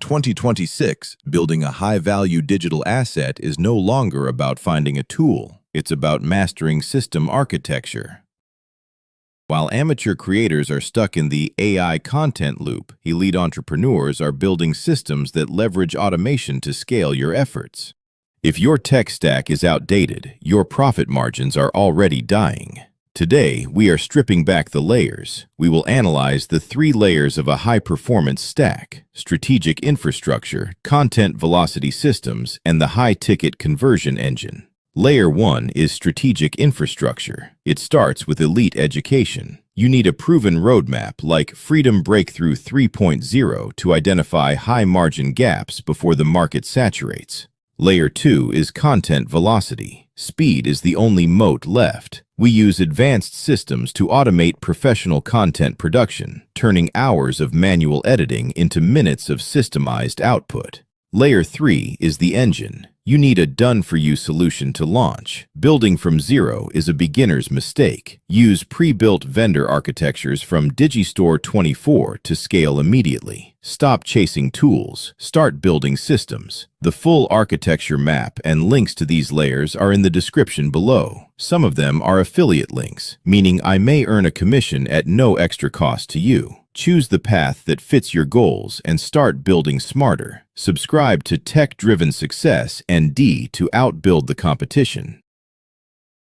2026, building a high-value digital asset is no longer about finding a tool. It's about mastering system architecture. While amateur creators are stuck in the AI content loop, elite entrepreneurs are building systems that leverage automation to scale your efforts. If your tech stack is outdated, your profit margins are already dying. Today, we are stripping back the layers. We will analyze the 3 layers of a high-performance stack: strategic infrastructure, content velocity systems, and the high-ticket conversion engine. Layer 1 is strategic infrastructure. It starts with elite education. You need a proven roadmap like Freedom Breakthrough 3.0 to identify high-margin gaps before the market saturates. Layer 2 is content velocity. Speed is the only moat left. We use advanced systems to automate professional content production, turning hours of manual editing into minutes of systemized output. Layer 3 is the engine. You need a done-for-you solution to launch. Building from zero is a beginner's mistake. Use pre-built vendor architectures from Digistore 24 to scale immediately. Stop chasing tools. Start building systems. The full architecture map and links to these layers are in the description below. Some of them are affiliate links, meaning I may earn a commission at no extra cost to you. Choose the path that fits your goals and start building smarter. Subscribe to Tech-Driven Success and D to outbuild the competition.